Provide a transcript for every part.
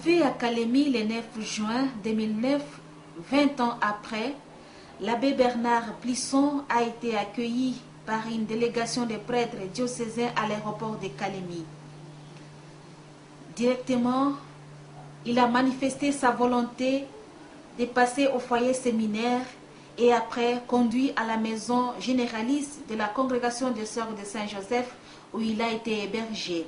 Arrivé à Kalemi le 9 juin 2009, 20 ans après, l'abbé Bernard Plisson a été accueilli par une délégation de prêtres diocésains à l'aéroport de Kalemi. Directement, il a manifesté sa volonté de passer au foyer séminaire et après conduit à la maison généraliste de la congrégation des Sœurs de Saint-Joseph où il a été hébergé.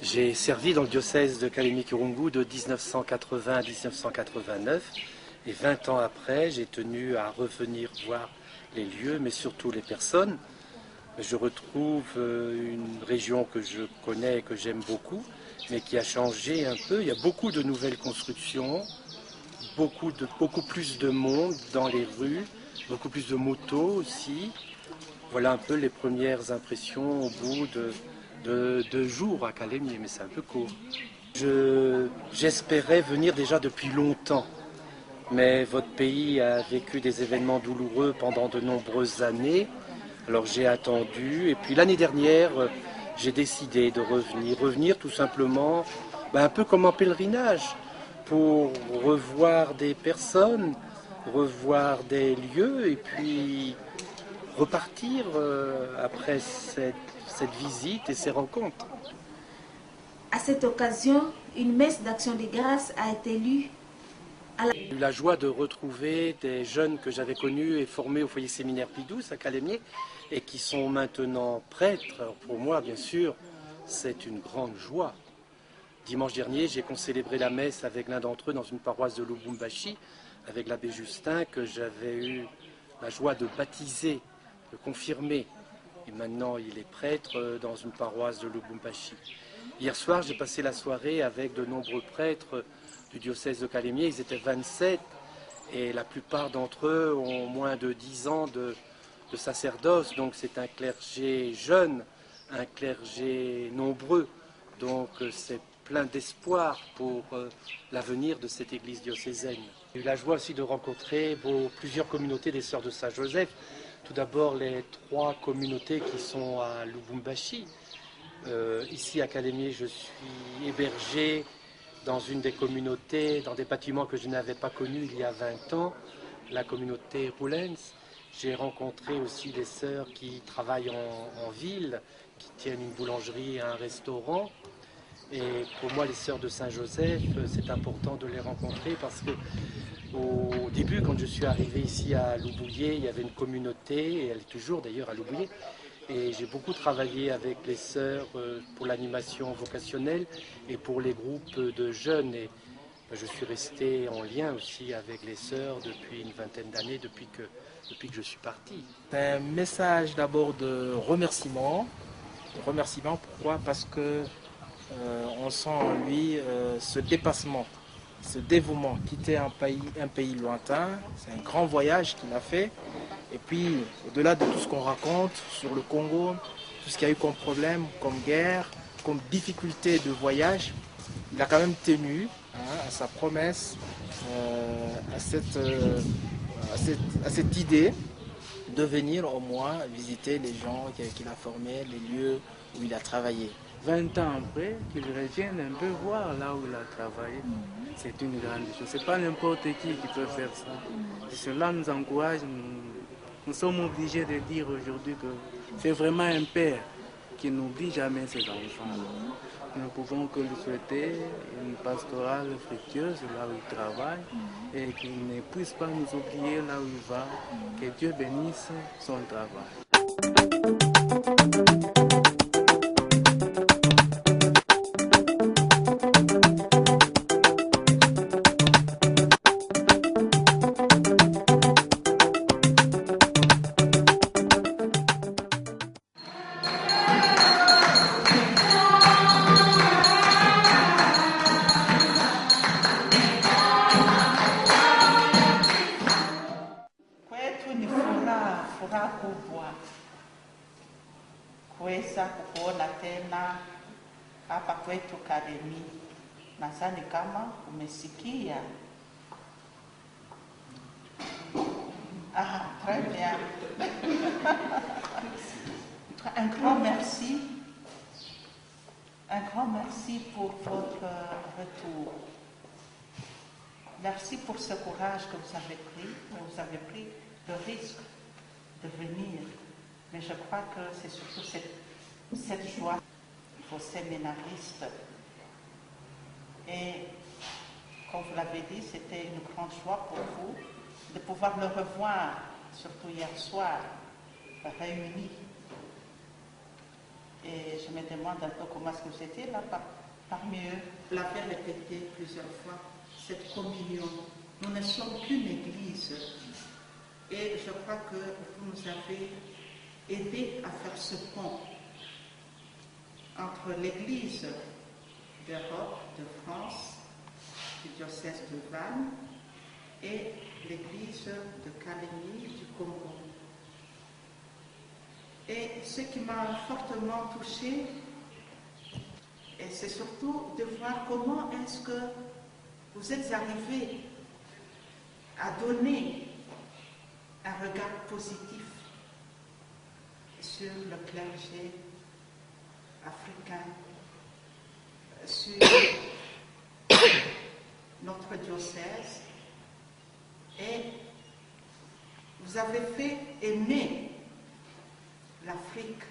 J'ai servi dans le diocèse de Kalemi-Kirungu de 1980 à 1989 et 20 ans après, j'ai tenu à revenir voir les lieux, mais surtout les personnes. Je retrouve une région que je connais et que j'aime beaucoup, mais qui a changé un peu. Il y a beaucoup de nouvelles constructions, beaucoup plus de monde dans les rues, beaucoup plus de motos aussi. Voilà un peu les premières impressions au bout de 2 jours à Kalemi, mais c'est un peu court. J'espérais venir déjà depuis longtemps, mais votre pays a vécu des événements douloureux pendant de nombreuses années. Alors j'ai attendu, et puis l'année dernière, j'ai décidé de revenir tout simplement, un peu comme en pèlerinage, pour revoir des personnes, revoir des lieux, et puis repartir après cette visite et ces rencontres. À cette occasion, une messe d'action de grâce a été lue. J'ai eu la joie de retrouver des jeunes que j'avais connus et formés au foyer séminaire Pie XII à Kalemi et qui sont maintenant prêtres. Alors pour moi, bien sûr, c'est une grande joie. Dimanche dernier, j'ai concélébré la messe avec l'un d'entre eux dans une paroisse de Lubumbashi, avec l'abbé Justin, que j'avais eu la joie de baptiser, de confirmer. Et maintenant, il est prêtre dans une paroisse de Lubumbashi. Hier soir, j'ai passé la soirée avec de nombreux prêtres du diocèse de Kalemi. Ils étaient 27 et la plupart d'entre eux ont moins de 10 ans de sacerdoce. Donc c'est un clergé jeune, un clergé nombreux. Donc c'est plein d'espoir pour l'avenir de cette église diocésaine. J'ai eu la joie aussi de rencontrer plusieurs communautés des Sœurs de Saint-Joseph. Tout d'abord les 3 communautés qui sont à Lubumbashi. Ici à Kalemi, je suis hébergé dans une des communautés, dans des bâtiments que je n'avais pas connus il y a 20 ans, la communauté Roulens. J'ai rencontré aussi des sœurs qui travaillent en ville, qui tiennent une boulangerie et un restaurant. Et pour moi, les Sœurs de Saint-Joseph, c'est important de les rencontrer parce que au début, quand je suis arrivé ici à Loubouillé, il y avait une communauté, et elle est toujours d'ailleurs à Loubouillé, et j'ai beaucoup travaillé avec les sœurs pour l'animation vocationnelle et pour les groupes de jeunes. Et je suis resté en lien aussi avec les sœurs depuis une vingtaine d'années, depuis que je suis parti. C'est un message d'abord de remerciement. Pourquoi? Parce que on sent en lui ce dépassement, ce dévouement, quitter un pays lointain. C'est un grand voyage qu'il a fait. Et puis, au-delà de tout ce qu'on raconte sur le Congo, tout ce qu'il y a eu comme problème, comme guerre, comme difficulté de voyage, il a quand même tenu à sa promesse, à cette idée de venir au moins visiter les gens qu'il a formés, les lieux où il a travaillé. 20 ans après, qu'il revienne un peu voir là où il a travaillé, c'est une grande chose. C'est pas n'importe qui peut faire ça. Et cela nous encourage. Nous sommes obligés de dire aujourd'hui que c'est vraiment un père qui n'oublie jamais ses enfants. Nous ne pouvons que lui souhaiter une pastorale fructueuse là où il travaille et qu'il ne puisse pas nous oublier là où il va. Que Dieu bénisse son travail. Furaha kubwa kuweza kukuona tena hapa kwetu Kalemi. Nadhani kama umesikia. Très bien. Un grand merci. Un grand merci pour votre retour. Merci pour ce courage que vous avez pris. Vous avez pris le risque de venir. Mais je crois que c'est surtout cette joie pour séminaristes. Et comme vous l'avez dit, c'était une grande joie pour vous de pouvoir le revoir, surtout hier soir, réunis. Et je me demande un peu comment est-ce que vous étiez là parmi eux. Vous l'avez répété plusieurs fois, cette communion. Nous ne sommes qu'une église. Et je crois que vous nous avez aidé à faire ce pont entre l'église d'Europe, de France, du diocèse de Vannes et l'église de Kalemi du Congo. Et ce qui m'a fortement touchée, c'est surtout de voir comment est-ce que vous êtes arrivés à donner un regard positif sur le clergé africain, sur notre diocèse, et vous avez fait aimer l'Afrique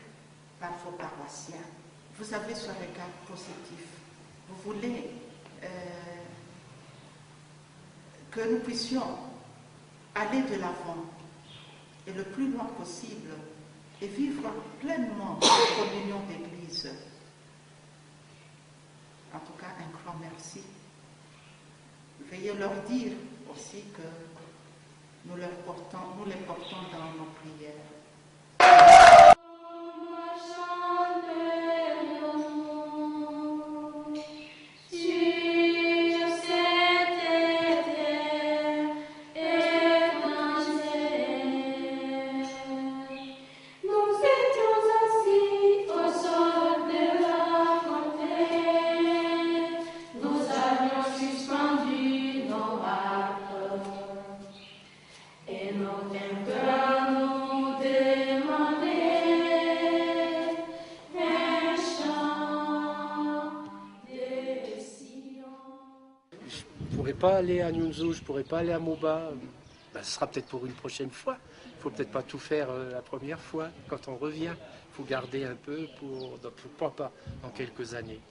par vos paroissiens. Vous avez ce regard positif. Vous voulez que nous puissions aller de l'avant et le plus loin possible et vivre pleinement la communion d'Église. En tout cas, un grand merci. Veuillez leur dire aussi que nous les portons dans nos prières. Je ne pourrais pas aller à Nyunzu, je ne pourrais pas aller à Moba. Ben, ce sera peut-être pour une prochaine fois. Il ne faut peut-être pas tout faire la première fois. Quand on revient, il faut garder un peu pourquoi pas, dans quelques années.